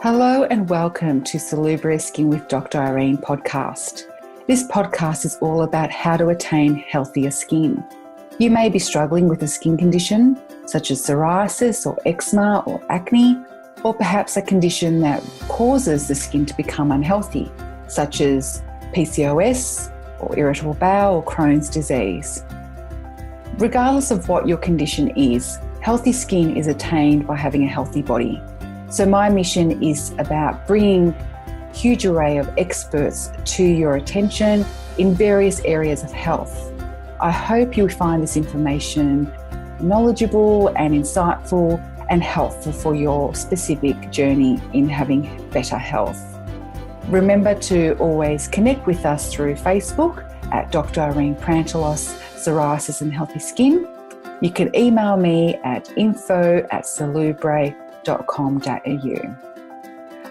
Hello and welcome to Salubrious Skin with Dr. Irene podcast. This podcast is all about how to attain healthier skin. You may be struggling with a skin condition such as psoriasis or eczema or acne, or perhaps a condition that causes the skin to become unhealthy, such as PCOS or irritable bowel or Crohn's disease. Regardless of what your condition is, healthy skin is attained by having a healthy body. So my mission is about bringing a huge array of experts to your attention in various areas of health. I hope you find this information knowledgeable and insightful and helpful for your specific journey in having better health. Remember to always connect with us through Facebook at Dr. Irene Prantelos, Psoriasis and Healthy Skin. You can email me at info@salubre.com.au.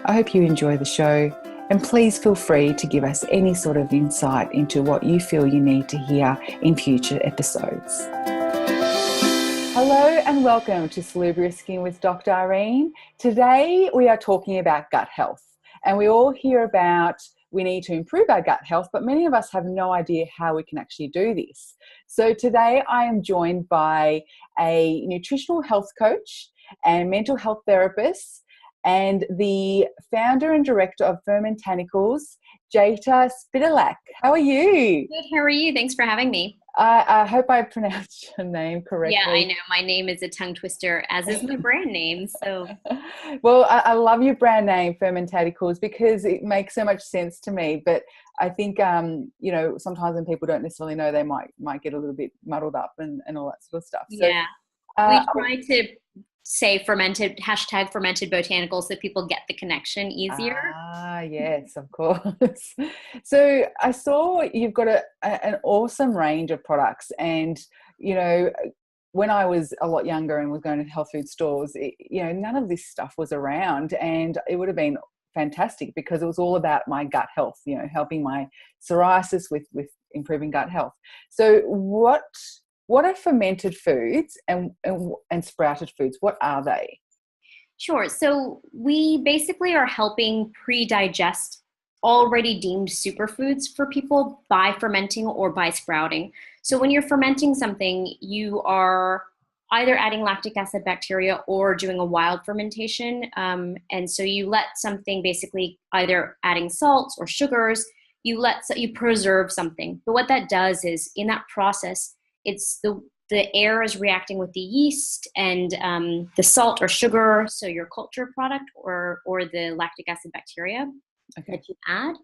I hope you enjoy the show, and please feel free to give us any sort of insight into what you feel you need to hear in future episodes. Hello and welcome to Salubrious Skin with Dr. Irene. Today we are talking about gut health, and we all hear about we need to improve our gut health, but many of us have no idea how we can actually do this. So today I am joined by a nutritional health coach and mental health therapist and the founder and director of Fermentanicles, Jayta Szpitalak. How are you? Good, how are you? Thanks for having me. I hope I pronounced your name correctly. Yeah, I know. My name is a tongue twister, as is my brand name. So, well, I love your brand name, Fermentanicles, because it makes so much sense to me. But I think, sometimes when people don't necessarily know, they might get a little bit muddled up and all that sort of stuff. So, yeah, we try to say fermented botanicals so people get the connection easier. Yes, of course. So I saw you've got an awesome range of products, and when I was a lot younger and was going to health food stores, none of this stuff was around, and it would have been fantastic because it was all about my gut health, helping my psoriasis with improving gut health. So what are fermented foods and sprouted foods? What are they? Sure. So we basically are helping pre-digest already deemed superfoods for people by fermenting or by sprouting. So when you're fermenting something, you are either adding lactic acid bacteria or doing a wild fermentation. And so you let something, basically either adding salts or sugars, you preserve something. But what that does is, in that process, it's the air is reacting with the yeast and the salt or sugar, so your culture product or the lactic acid bacteria that you add.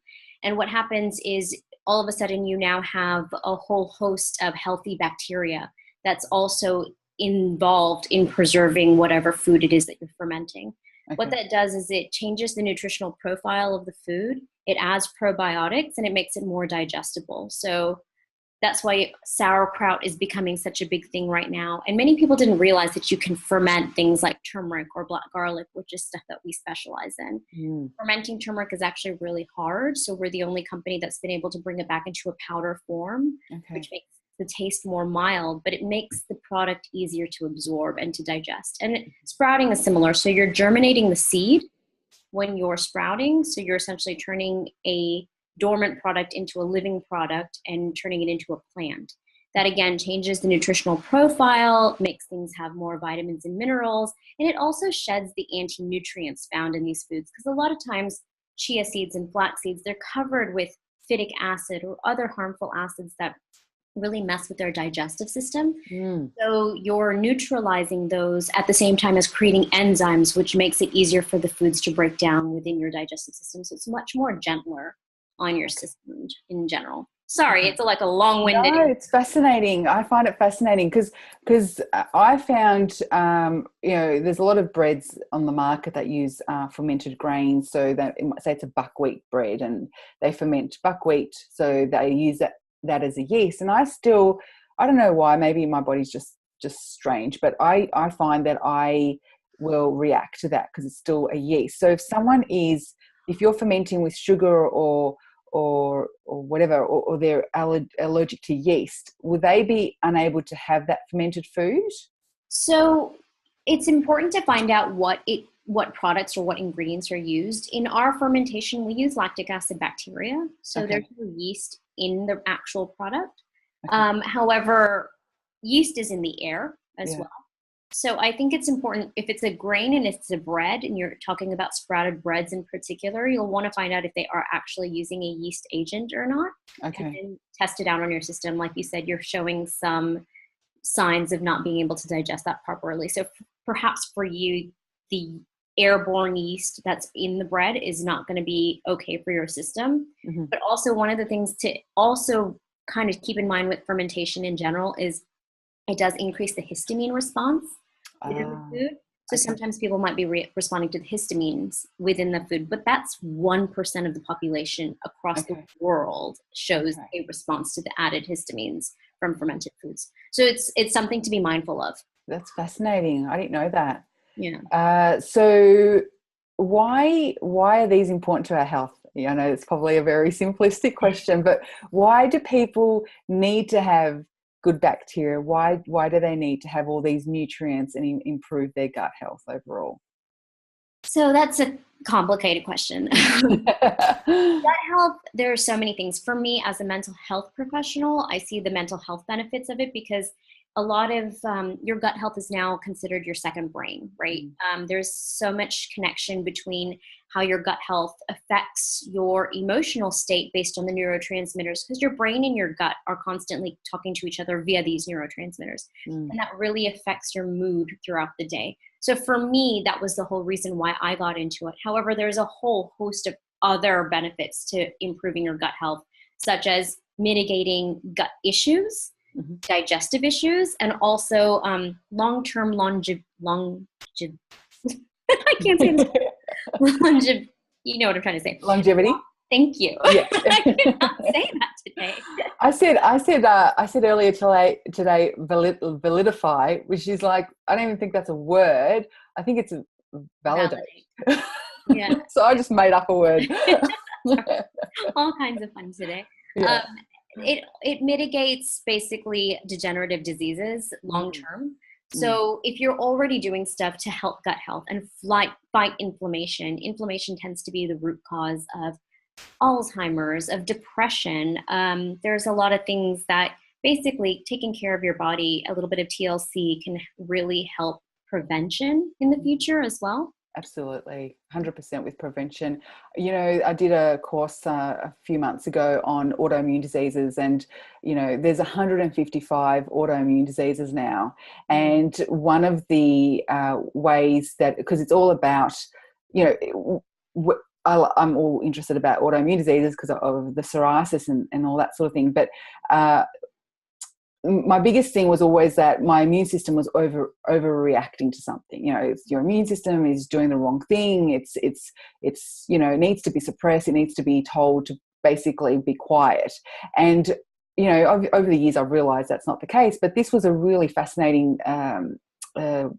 And what happens is all of a sudden you now have a whole host of healthy bacteria that's also involved in preserving whatever food it is that you're fermenting. Okay. What that does is it changes the nutritional profile of the food. It adds probiotics and it makes it more digestible. So that's why sauerkraut is becoming such a big thing right now. And many people didn't realize that you can ferment things like turmeric or black garlic, which is stuff that we specialize in. Fermenting turmeric is actually really hard. So we're the only company that's been able to bring it back into a powder form, which makes the taste more mild, but it makes the product easier to absorb and to digest. And sprouting is similar. So you're germinating the seed when you're sprouting. So you're essentially turning a dormant product into a living product and turning it into a plant. That again changes the nutritional profile, makes things have more vitamins and minerals, and it also sheds the anti-nutrients found in these foods, because a lot of times chia seeds and flax seeds, they're covered with phytic acid or other harmful acids that really mess with their digestive system. So you're neutralizing those at the same time as creating enzymes, which makes it easier for the foods to break down within your digestive system. So it's much more gentler on your system in general. Sorry, it's like a long-winded. No, it's fascinating. I find it fascinating because I found, there's a lot of breads on the market that use fermented grains. So that it might say it's a buckwheat bread, and they ferment buckwheat. So they use that as a yeast. And I don't know why, maybe my body's just strange, but I find that I will react to that because it's still a yeast. So if you're fermenting with sugar or whatever, or they're allergic to yeast, will they be unable to have that fermented food? So it's important to find out what it what products or what ingredients are used. In our fermentation, we use lactic acid bacteria. So there's no yeast in the actual product. However, yeast is in the air as well. So I think it's important, if it's a grain and it's a bread, and you're talking about sprouted breads in particular, you'll want to find out if they are actually using a yeast agent or not. Okay. And then test it out on your system. Like you said, you're showing some signs of not being able to digest that properly. So perhaps for you, the airborne yeast that's in the bread is not going to be okay for your system. But also, one of the things to also kind of keep in mind with fermentation in general is it does increase the histamine response within the food. So sometimes people might be responding to the histamines within the food, but that's 1% of the population across the world shows a response to the added histamines from fermented foods. So it's something to be mindful of. That's fascinating. I didn't know that. Yeah. So why are these important to our health? I know it's probably a very simplistic question, but why do people need to have good bacteria? Why do they need to have all these nutrients and improve their gut health overall? So that's a complicated question. Gut health, there are so many things. For me, as a mental health professional, I see the mental health benefits of it, because a lot of your gut health is now considered your second brain, right? There's so much connection between how your gut health affects your emotional state based on the neurotransmitters, because your brain and your gut are constantly talking to each other via these neurotransmitters. And that really affects your mood throughout the day. So for me, that was the whole reason why I got into it. However, there's a whole host of other benefits to improving your gut health, such as mitigating gut issues, digestive issues, and also long-term I can't say this. You know what I'm trying to say. Longevity. Thank you. Yeah. I cannot say that today. I said earlier today validify, which is like, I don't even think that's a word. I think it's a validate. Yeah. So I just made up a word. All kinds of fun today. Yeah. It mitigates basically degenerative diseases long term. So if you're already doing stuff to help gut health and fight inflammation tends to be the root cause of Alzheimer's, of depression. There's a lot of things that basically taking care of your body, a little bit of TLC can really help prevention in the future as well. Absolutely, 100% with prevention. I did a course a few months ago on autoimmune diseases, and there's 155 autoimmune diseases now. And one of the ways that, because it's all about, I'm all interested about autoimmune diseases because of the psoriasis and all that sort of thing. But my biggest thing was always that my immune system was overreacting to something. Your immune system is doing the wrong thing. It's needs to be suppressed. It needs to be told to basically be quiet. And over the years, I've realised that's not the case. But this was a really fascinating seminar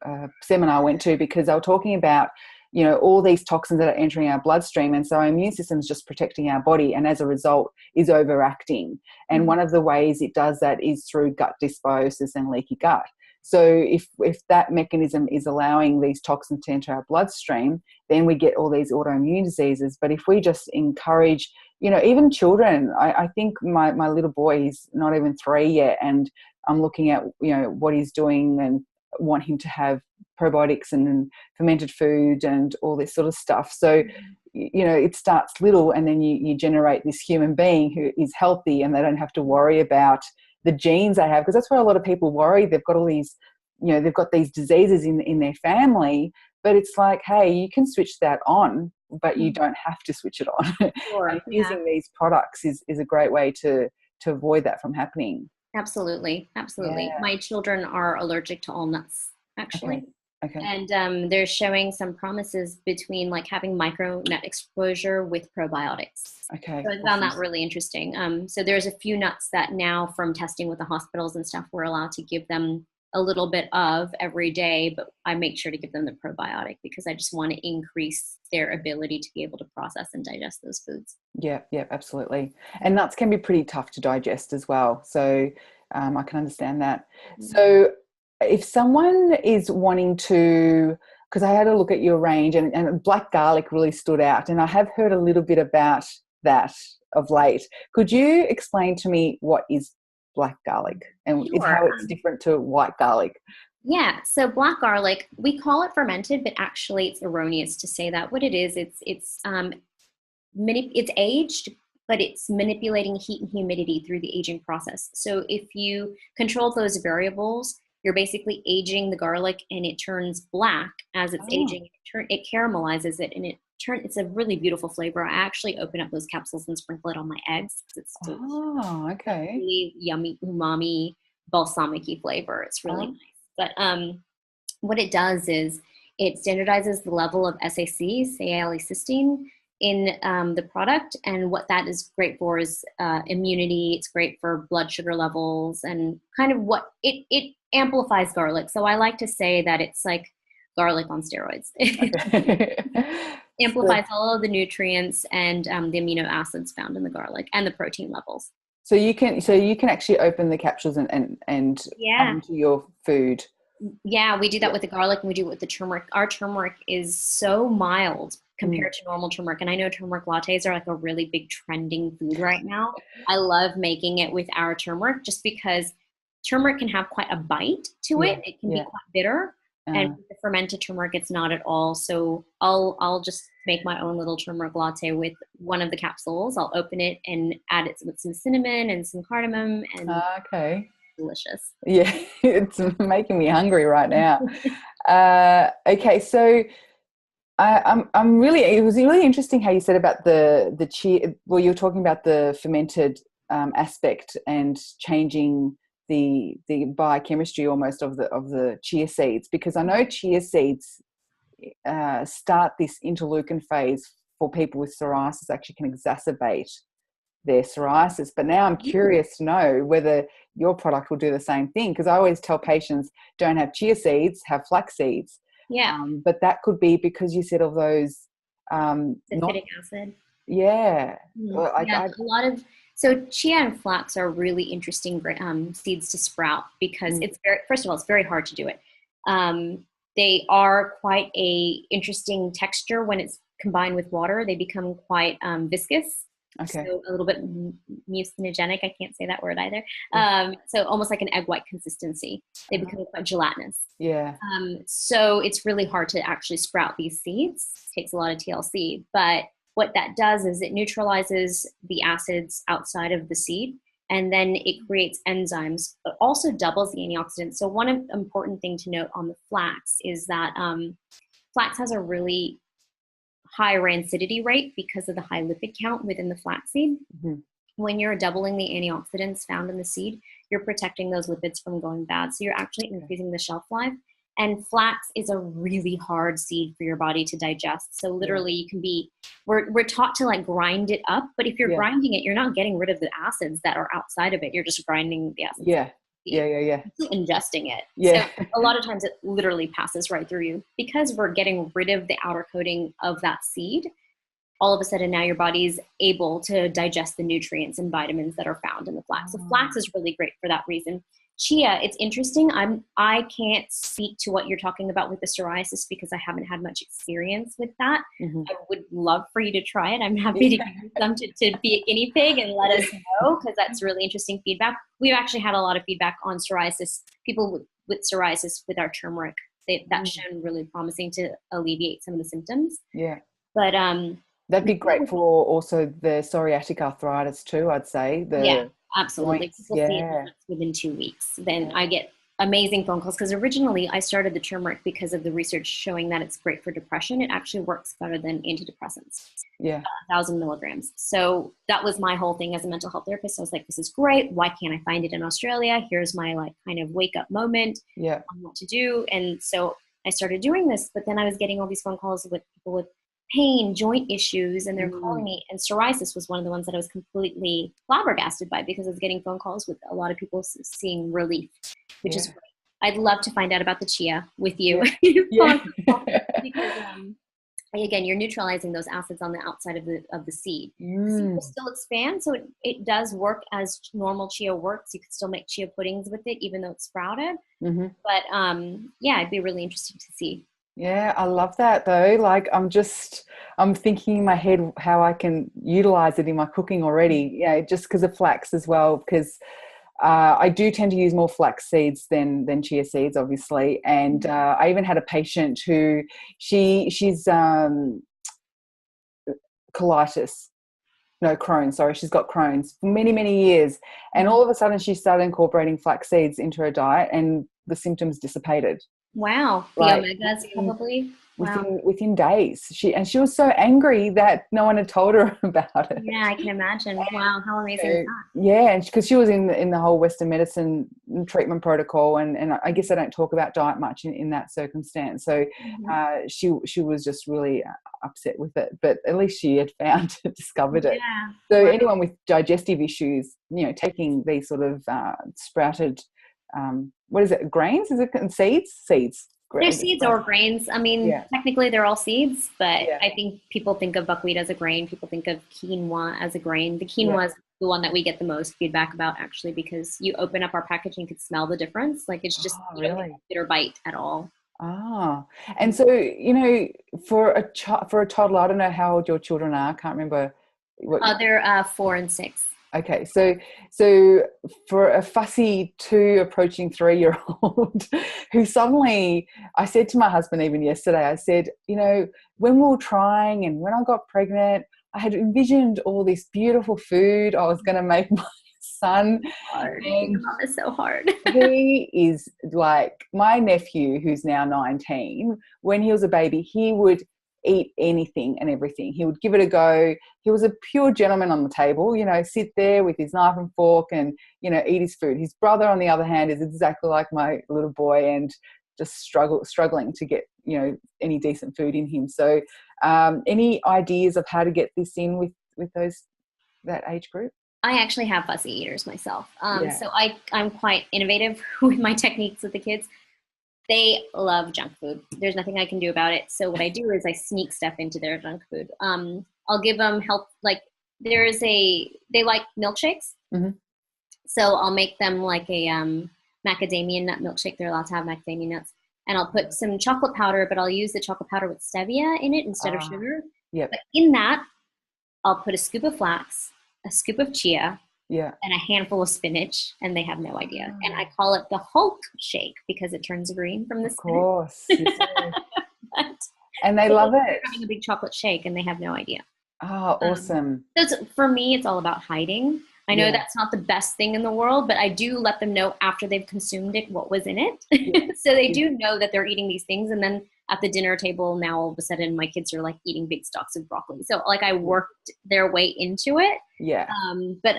I went to, because they were talking about all these toxins that are entering our bloodstream, and so our immune system is just protecting our body, and as a result is overacting. And one of the ways it does that is through gut dysbiosis and leaky gut. So if that mechanism is allowing these toxins to enter our bloodstream, then we get all these autoimmune diseases. But if we just encourage, even children, I think my little boy, he's not even 3 yet, and I'm looking at what he's doing and want him to have probiotics and fermented food and all this sort of stuff. So, it starts little, and then you generate this human being who is healthy, and they don't have to worry about the genes they have, because that's where a lot of people worry. They've got all these, they've got these diseases in their family, but it's like, hey, you can switch that on, but you don't have to switch it on. Sure, and using these products is a great way to avoid that from happening. Absolutely. Yeah. My children are allergic to all nuts, actually. Okay. And they're showing some promises between like having micro nut exposure with probiotics. Okay. So I found that really interesting. So there's a few nuts that now, from testing with the hospitals and stuff, we're allowed to give them a little bit of every day, but I make sure to give them the probiotic because I just want to increase their ability to be able to process and digest those foods. Yeah, absolutely. And nuts can be pretty tough to digest as well. So I can understand that. So if someone is wanting to, because I had a look at your range, and black garlic really stood out, and I have heard a little bit about that of late. Could you explain to me what is black garlic and Sure. how it's different to white garlic? Yeah, so black garlic, we call it fermented, but actually it's erroneous to say that. What it is, it's aged, but it's manipulating heat and humidity through the aging process. So if you control those variables, you're basically aging the garlic, and it turns black as it's aging. It caramelizes it, and it's a really beautiful flavor. I actually open up those capsules and sprinkle it on my eggs because it's okay. really yummy, umami, balsamic-y flavor. It's really nice. But what it does is it standardizes the level of SAC, sialycysteine, in the product, and what that is great for is immunity. It's great for blood sugar levels, and kind of what it amplifies garlic. So I like to say that it's like garlic on steroids. Amplifies all of the nutrients and the amino acids found in the garlic, and the protein levels. So you can actually open the capsules and add them to your food. Yeah, we do that with the garlic, and we do it with the turmeric. Our turmeric is so mild compared to normal turmeric. And I know turmeric lattes are like a really big trending food right now. I love making it with our turmeric just because turmeric can have quite a bite to it. It can be quite bitter. And with the fermented turmeric, it's not at all. So I'll just make my own little turmeric latte with one of the capsules. I'll open it and add it with some cinnamon and some cardamom, and delicious. Yeah, it's making me hungry right now. Okay, so I'm really. It was really interesting how you said about the chia. Well, you're talking about the fermented aspect and changing the biochemistry almost of the chia seeds, because I know chia seeds start this interleukin phase for people with psoriasis, actually can exacerbate their psoriasis. But now I'm curious to know whether your product will do the same thing, because I always tell patients, don't have chia seeds, have flax seeds. Yeah. But that could be because you said of those acetic acid. Yeah. A lot of, so chia and flax are really interesting seeds to sprout, because it's first of all, it's very hard to do it. They are quite a interesting texture when it's combined with water. They become quite viscous. Okay. So a little bit mucinogenic. I can't say that word either. So almost like an egg white consistency. They become quite gelatinous. Yeah. So it's really hard to actually sprout these seeds. It takes a lot of TLC. But what that does is it neutralizes the acids outside of the seed, and then it creates enzymes. It also doubles the antioxidants. So one important thing to note on the flax is that flax has a really high rancidity rate because of the high lipid count within the flaxseed. When you're doubling the antioxidants found in the seed, you're protecting those lipids from going bad. So you're actually increasing the shelf life. And flax is a really hard seed for your body to digest. So literally you can we're taught to like grind it up, but if you're grinding it, you're not getting rid of the acids that are outside of it. You're just grinding the acids. Yeah. You're ingesting it. So a lot of times it literally passes right through you, because we're getting rid of the outer coating of that seed. All of a sudden now your body's able to digest the nutrients and vitamins that are found in the flax. So flax is really great for that reason. Chia, it's interesting. I can't speak to what you're talking about with the psoriasis because I haven't had much experience with that. I would love for you to try it. I'm happy to give you some to be a guinea pig and let us know, because that's really interesting feedback. We've actually had a lot of feedback on psoriasis, people with psoriasis with our turmeric. That's shown really promising to alleviate some of the symptoms. Yeah. But that'd be great for also the psoriatic arthritis too, I'd say. Absolutely. People see it within 2 weeks. Then I get amazing phone calls, because originally I started the turmeric because of the research showing that it's great for depression. It actually works better than antidepressants. 1,000 milligrams. So that was my whole thing as a mental health therapist. I was like, this is great. Why can't I find it in Australia? Here's my like kind of wake up moment on what to do. And so I started doing this, but then I was getting all these phone calls with people with pain, joint issues, and they're calling me. And psoriasis was one of the ones that I was completely flabbergasted by, because I was getting phone calls with a lot of people seeing relief, which is great. I'd love to find out about the chia with you. Because again, you're neutralizing those acids on the outside of the seed. So you will still expand, so it does work as normal chia works. You could still make chia puddings with it, even though it's sprouted. But yeah, it'd be really interesting to see. Yeah, I love that though. Like I'm thinking in my head how I can utilize it in my cooking already. Yeah, just because of flax as well, because I do tend to use more flax seeds than chia seeds, obviously. And I even had a patient who she's colitis. No, Crohn's, sorry. She's got Crohn's for many, many years. And all of a sudden she started incorporating flax seeds into her diet and the symptoms dissipated. Wow. The Like omegas probably. Wow. within days. She was so angry that no one had told her about it. Yeah, I can imagine. Wow, how amazing is So, that? yeah, and because she was in the whole Western medicine treatment protocol, and I guess I don't talk about diet much in that circumstance. So she was just really upset with it, but at least she had discovered it. Yeah. So Wow. anyone with digestive issues, taking these sort of sprouted, what is it, grains? Is it seeds? They're seeds or grains. I mean, Yeah. technically they're all seeds, but Yeah. I think people think of buckwheat as a grain. People think of quinoa as a grain. The quinoa is the one that we get the most feedback about, actually, because you open up our package and you can smell the difference. Like, it's just, you don't get a bitter bite at all. Ah, and so, for a toddler, I don't know how old your children are. I can't remember what. They're 4 and 6. Okay, so for a fussy 2 approaching 3-year-old who suddenly, I said to my husband even yesterday, I said, when we were trying and when I got pregnant, I had envisioned all this beautiful food I was going to make my son. Hard. And It's so hard. he is like my nephew, who's now 19. When he was a baby, he would eat anything and everything. He would give it a go. He was a pure gentleman on the table, sit there with his knife and fork and, eat his food. His brother, on the other hand, is exactly like my little boy and just struggling to get, any decent food in him. So any ideas of how to get this in with that age group? I actually have fussy eaters myself. So I'm quite innovative with my techniques with the kids. They love junk food. There's nothing I can do about it. So what I do is I sneak stuff into their junk food. I'll give them help. Like they like milkshakes. Mm-hmm. So I'll make them like a macadamia nut milkshake. They're allowed to have macadamia nuts. And I'll put some chocolate powder, but I'll use the chocolate powder with stevia in it instead of sugar. Yep. But in that, I'll put a scoop of flax, a scoop of chia, and a handful of spinach, and they have no idea. And I call it the Hulk shake because it turns green from the spinach. Of course. And they love it. They're having a big chocolate shake, and they have no idea. Oh, awesome. For me, it's all about hiding. I know that's not the best thing in the world, but I do let them know after they've consumed it what was in it. So they do know that they're eating these things. And then at the dinner table, now all of a sudden my kids are like eating big stalks of broccoli. So like I worked their way into it. Yeah. But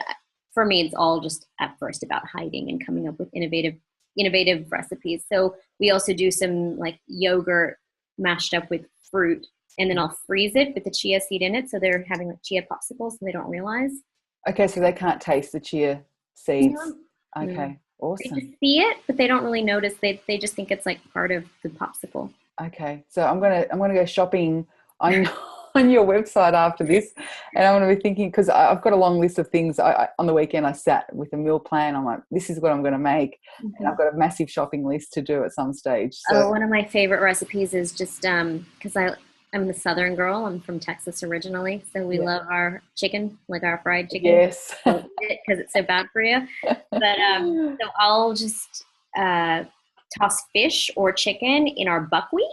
for me, it's all just at first about hiding and coming up with innovative recipes. So we also do some like yogurt mashed up with fruit, and then I'll freeze it with the chia seed in it. So they're having like chia popsicles and they don't realize. Okay, so they can't taste the chia seeds. No. Okay, awesome. They just see it, but they don't really notice. They just think it's like part of the popsicle. Okay, so I'm gonna go shopping on on your website after this, and I'm gonna be thinking, because I've got a long list of things. On the weekend I sat with a meal plan. I'm like, this is what I'm gonna make, and I've got a massive shopping list to do at some stage. So. One of my favorite recipes is just because I'm a Southern girl. I'm from Texas originally, so we love our chicken, like our fried chicken. Yes, because it's so bad for you. But so I'll just toss fish or chicken in our buckwheat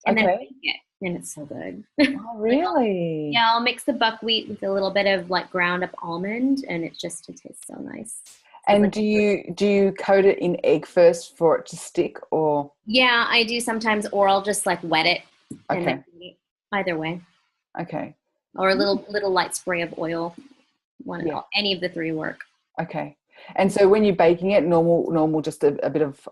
and then bake it, and it's so good. Oh, really? I'll mix the buckwheat with a little bit of like ground up almond, and it tastes so nice. And do you coat it in egg first for it to stick, or? Yeah, I do sometimes, or I'll just like wet it. Okay. Either way. Okay. Or a little light spray of oil. Any of the three work. Okay. And so when you're baking it, normal, just a bit of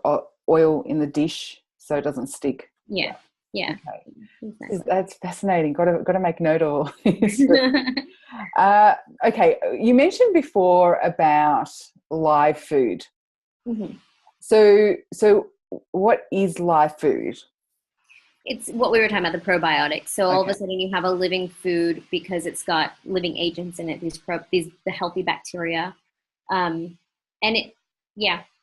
oil in the dish so it doesn't stick. Yeah. Yeah. Okay. Exactly. That's fascinating. Got to make note of all this. Okay. You mentioned before about live food. Mm-hmm. So what is live food? It's what we were talking about, the probiotics. So all of a sudden you have a living food because it's got living agents in it, the healthy bacteria. And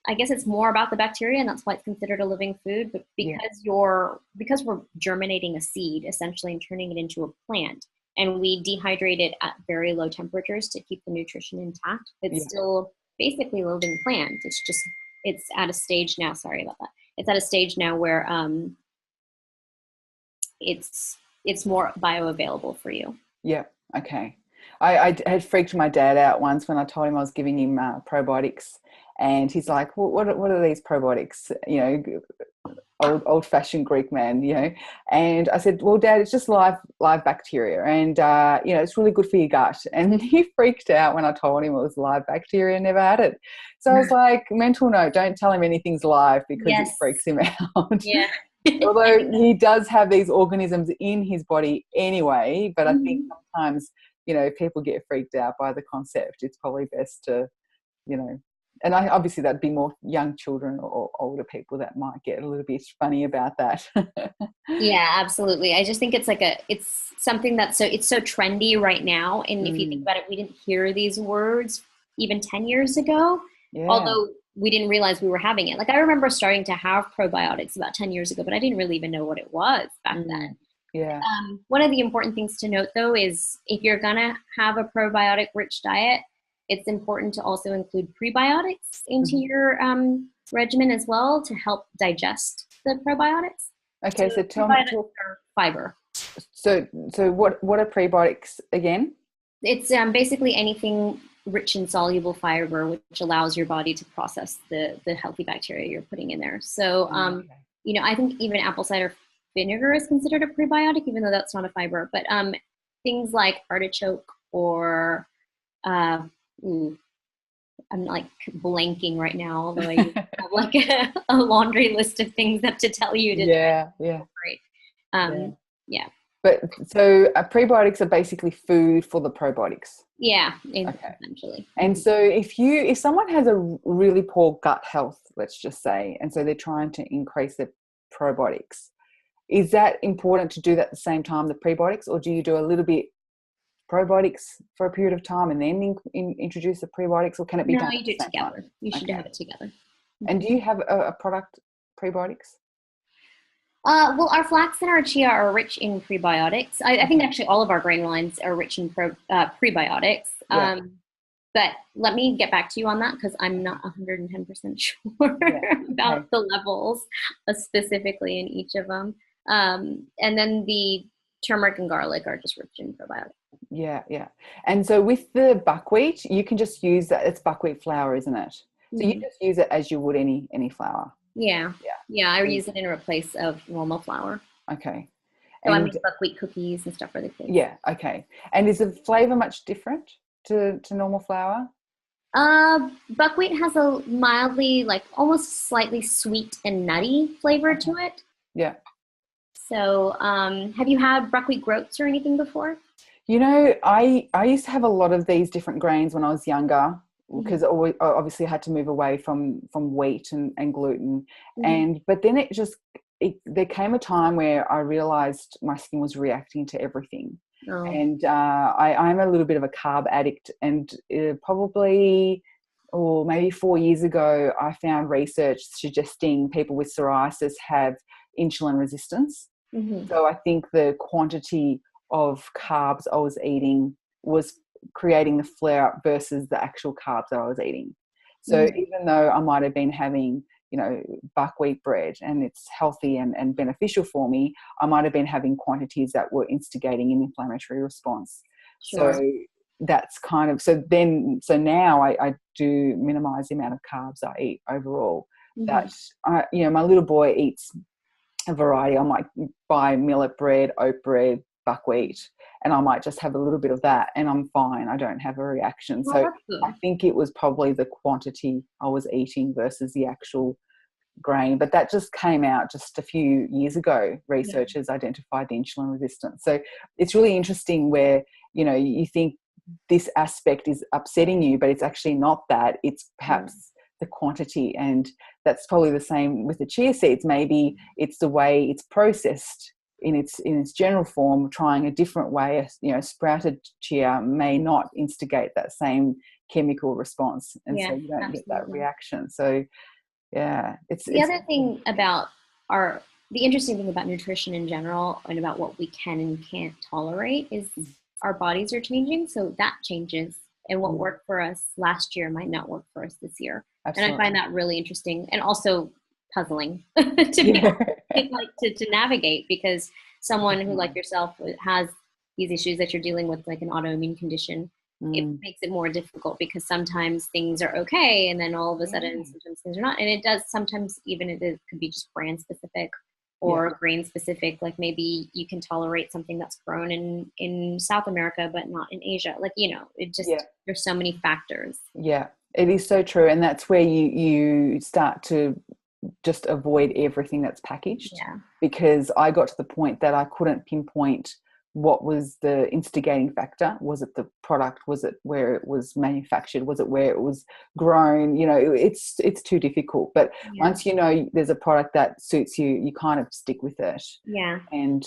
I guess it's more about the bacteria, and that's why it's considered a living food. But because we're germinating a seed essentially and turning it into a plant, and we dehydrate it at very low temperatures to keep the nutrition intact, it's still basically a living plant. It's at a stage now. Sorry about that. It's at a stage now where it's more bioavailable for you. Yeah. Okay. I had freaked my dad out once when I told him I was giving him probiotics, and he's like, well, what are these probiotics? Old-fashioned Greek man, And I said, well, Dad, it's just live bacteria, and it's really good for your gut. And he freaked out when I told him it was live bacteria. Never had it. So I was like, mental note: don't tell him anything's live, because it freaks him out. Yeah. Although he does have these organisms in his body anyway, but I think sometimes, if people get freaked out by the concept, it's probably best to, and obviously that'd be more young children or older people that might get a little bit funny about that. Yeah, absolutely. I just think it's something that's it's so trendy right now. And if you think about it, we didn't hear these words even 10 years ago, although we didn't realize we were having it. Like, I remember starting to have probiotics about 10 years ago, but I didn't really even know what it was back then. Yeah. One of the important things to note, though, is if you're going to have a probiotic-rich diet, it's important to also include prebiotics into your regimen as well to help digest the probiotics. Okay, so tell me. Fiber. So what are prebiotics again? It's basically anything rich in soluble fiber, which allows your body to process the healthy bacteria you're putting in there. So, I think even apple cider vinegar is considered a prebiotic, even though that's not a fiber. But things like artichoke or I'm like blanking right now, although I have like a laundry list of things that to tell you to Yeah. But so prebiotics are basically food for the probiotics. Yeah, essentially. And so if someone has a really poor gut health, let's just say, and so they're trying to increase their probiotics, is that important to do that at the same time, the prebiotics, or do you do a little bit probiotics for a period of time and then introduce the prebiotics, or can it be done? No, you do it together. You should have it together. And do you have a product, probiotics? Well, our flax and our chia are rich in prebiotics. I think actually all of our grain lines are rich in prebiotics. But let me get back to you on that, because I'm not 110% sure about the levels specifically in each of them. And then the turmeric and garlic are just rich in probiotics. Yeah. And so with the buckwheat, you can just use that. It's buckwheat flour, isn't it? So you just use it as you would any flour. Yeah. I use it in place of normal flour. Okay. So I make buckwheat cookies and stuff for the kids. Yeah. Okay. And is the flavor much different to normal flour? Buckwheat has a mildly, like almost slightly sweet and nutty flavor to it. Yeah. So, have you had buckwheat groats or anything before? I used to have a lot of these different grains when I was younger, because obviously I had to move away from wheat and gluten. But then there came a time where I realized my skin was reacting to everything. And I'm a little bit of a carb addict, and probably maybe 4 years ago I found research suggesting people with psoriasis have insulin resistance. So I think the quantity of carbs I was eating was creating the flare-up versus the actual carbs that I was eating. So even though I might have been having, buckwheat bread and it's healthy and beneficial for me, I might have been having quantities that were instigating an inflammatory response. Sure. So that's so now I do minimize the amount of carbs I eat overall. That my little boy eats a variety. I might buy millet bread, oat bread, buckwheat, and I might just have a little bit of that and I'm fine. I don't have a reaction. So I think it was probably the quantity I was eating versus the actual grain, but that just came out just a few years ago. Researchers identified the insulin resistance. So it's really interesting where, you think this aspect is upsetting you, but it's actually not that. It's perhaps the quantity, and that's probably the same with the chia seeds. Maybe it's the way it's processed in its general form. Trying a different way, sprouted chia may not instigate that same chemical response, and so you don't get that reaction. So Yeah. The other thing about the interesting thing about nutrition in general and about what we can and can't tolerate is our bodies are changing. So that changes. And what worked for us last year might not work for us this year. Absolutely. And I find that really interesting and also puzzling to navigate, because someone who like yourself has these issues that you're dealing with, like an autoimmune condition, it makes it more difficult, because sometimes things are okay and then all of a sudden sometimes things are not. And it does sometimes, even it could be just brand specific or grain specific. Like maybe you can tolerate something that's grown in South America but not in Asia. Like, it just there's so many factors. Yeah, it is so true. And that's where you start to just avoid everything that's packaged, because I got to the point that I couldn't pinpoint what was the instigating factor. Was it the product? Was it where it was manufactured? Was it where it was grown? It's too difficult. But once there's a product that suits you, you kind of stick with it. Yeah. And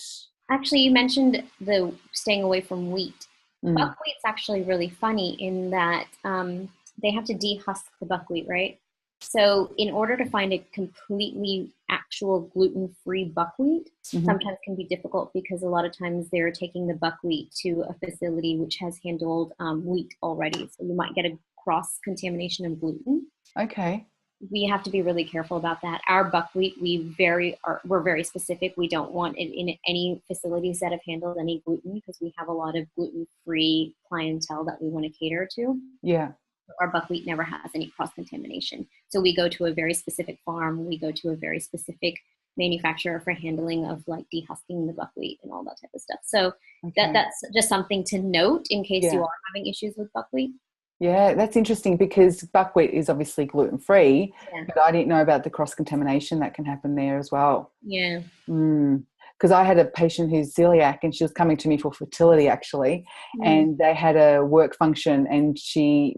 actually, you mentioned the staying away from wheat. Buckwheat's actually really funny in that they have to dehusk the buckwheat, right? So in order to find a completely actual gluten-free buckwheat, sometimes can be difficult, because a lot of times they're taking the buckwheat to a facility which has handled wheat already. So you might get a cross-contamination of gluten. Okay. We have to be really careful about that. Our buckwheat, we're very specific. We don't want it in any facilities that have handled any gluten, because we have a lot of gluten-free clientele that we want to cater to. Yeah. Our buckwheat never has any cross-contamination. So we go to a very specific farm. We go to a very specific manufacturer for handling of like dehusking the buckwheat and all that type of stuff. So that's just something to note in case you are having issues with buckwheat. Yeah, that's interesting, because buckwheat is obviously gluten-free, but I didn't know about the cross-contamination that can happen there as well. Yeah. Because I had a patient who's celiac, and she was coming to me for fertility actually, and they had a work function, and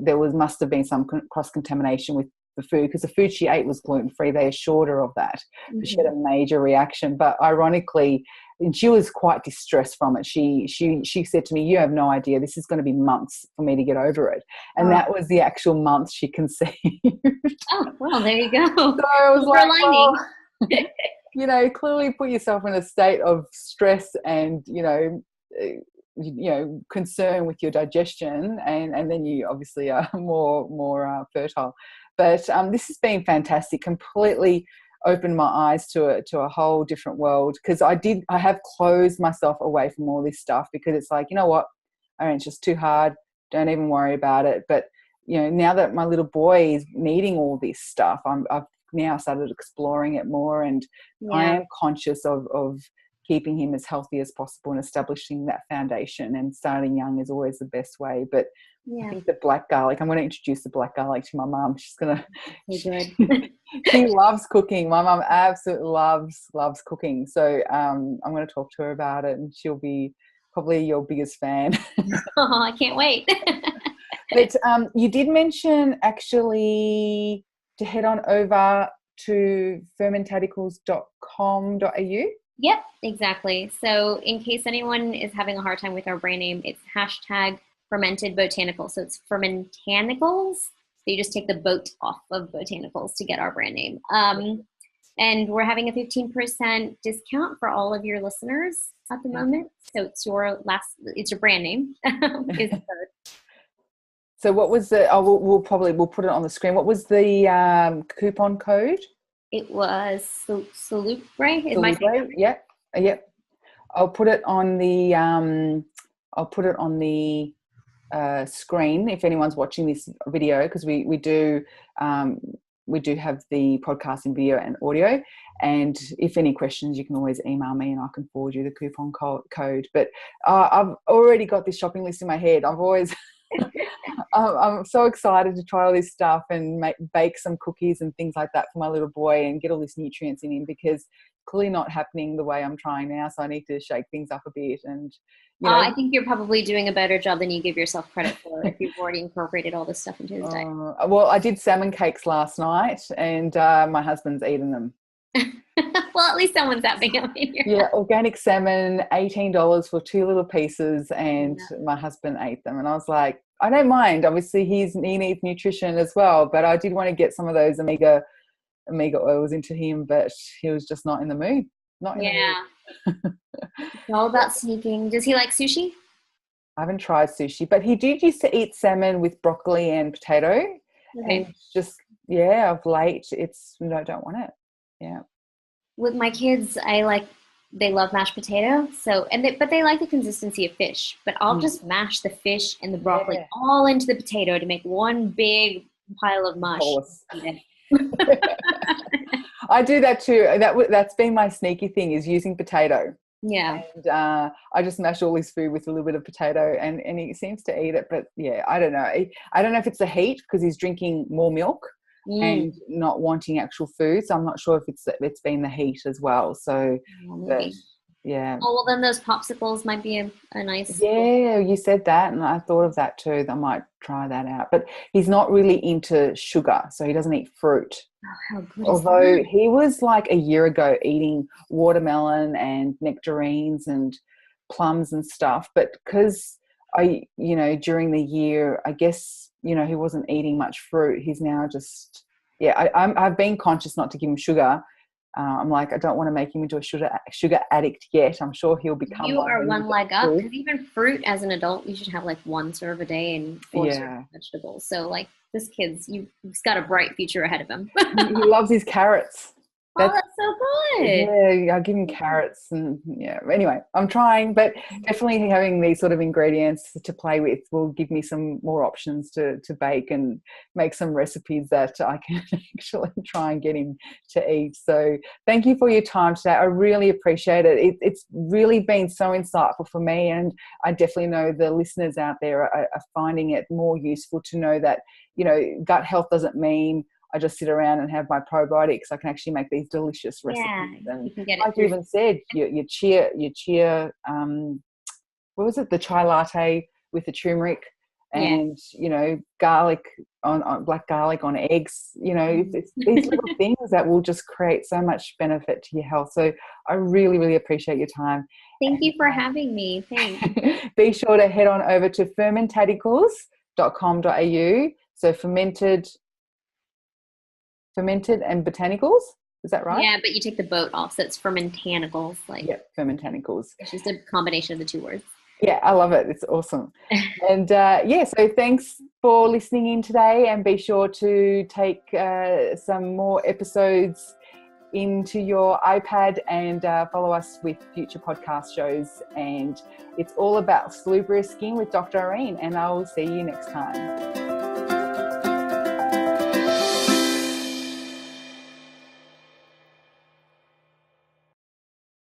there must have been some cross-contamination with the food, because the food she ate was gluten-free. They assured her of that. But she had a major reaction. But ironically, and she was quite distressed from it. She said to me, "You have no idea. This is going to be months for me to get over it." And that was the actual month she conceived. Oh, well, there you go. So I was like, clearly put yourself in a state of stress and, concern with your digestion, and then you obviously are more fertile. But this has been fantastic. Completely opened my eyes to a whole different world, because I have closed myself away from all this stuff, because it's like, you know what, it's just too hard. Don't even worry about it. But now that my little boy is needing all this stuff, I've now started exploring it more, and I am conscious of keeping him as healthy as possible and establishing that foundation, and starting young is always the best way. But I think the black garlic, I'm going to introduce the black garlic to my mum. She's going to she loves cooking. My mum absolutely loves cooking, so I'm going to talk to her about it, and she'll be probably your biggest fan. Oh, I can't wait. But you did mention actually to head on over to fermentanicles.com.au. Yep, exactly. So in case anyone is having a hard time with our brand name, it's #fermented botanicals. So it's Fermentanicles. So you just take the boat off of botanicals to get our brand name. And we're having a 15% discount for all of your listeners at the moment. So it's your brand name. Is the code. So what was the? Oh, we'll put it on the screen. What was the coupon code? It was Salubre. Yep. I'll put it on the screen if anyone's watching this video, because we do have the podcast in video and audio. And if any questions, you can always email me and I can forward you the coupon code. But I've already got this shopping list in my head. I'm so excited to try all this stuff and bake some cookies and things like that for my little boy and get all these nutrients in him, because clearly not happening the way I'm trying now. So I need to shake things up a bit. And I think you're probably doing a better job than you give yourself credit for if you've already incorporated all this stuff into his diet. Well, I did salmon cakes last night, and my husband's eaten them. Well, at least someone's having them in your house. Organic salmon, $18 for 2 little pieces, and my husband ate them. And I was like, I don't mind. Obviously, he needs nutrition as well, but I did want to get some of those omega omega oils into him, but he was just not in the mood. Not in the mood. It's all about sneaking. Does he like sushi? I haven't tried sushi, but he did used to eat salmon with broccoli and potato. Okay. And just, of late, it's, I don't want it. Yeah. With my kids, they love mashed potato. So, but they like the consistency of fish. But I'll just mash the fish and the broccoli all into the potato to make one big pile of mush. I do that too. That's been my sneaky thing, is using potato. Yeah. And I just mash all his food with a little bit of potato, and he seems to eat it. But I don't know. I don't know if it's the heat, because he's drinking more milk and not wanting actual food. So I'm not sure if it's been the heat as well. So yeah. Oh, well, then those popsicles might be a nice. Yeah, you said that, and I thought of that too. I might try that out. But he's not really into sugar, so he doesn't eat fruit. Oh, how good Although is that? he was like a year ago eating watermelon and nectarines and plums and stuff. But because during the year, I guess, he wasn't eating much fruit. He's now just, I've been conscious not to give him sugar. I'm like, I don't want to make him into a sugar addict yet. I'm sure he'll become. You are one leg up, because even fruit as an adult, you should have like 1 serve a day and 4 serves of vegetables. So like this kid's, he's got a bright future ahead of him. He loves his carrots. That's so good. Yeah, I give him carrots, and anyway, I'm trying, but definitely having these sort of ingredients to play with will give me some more options to bake and make some recipes that I can actually try and get him to eat. So thank you for your time today. I really appreciate it. It's really been so insightful for me, and I definitely know the listeners out there are finding it more useful to know that, gut health doesn't mean I just sit around and have my probiotics. I can actually make these delicious recipes. And you can get like you even said, your chia, what was it? The chai latte with the turmeric and, garlic on black garlic on eggs. It's these little things that will just create so much benefit to your health. So I really, really appreciate your time. Thank you for having me. Thanks. Be sure to head on over to fermentanicles.com.au. So fermented and botanicals, is that right? Yeah, but you take the boat off, so it's fermentanicles. Fermentanicles. It's just a combination of the 2 words. Yeah, I love it. It's awesome. And so thanks for listening in today, and be sure to take some more episodes into your iPad and follow us with future podcast shows. And it's all about salubrious skin with Dr. Irene, and I will see you next time.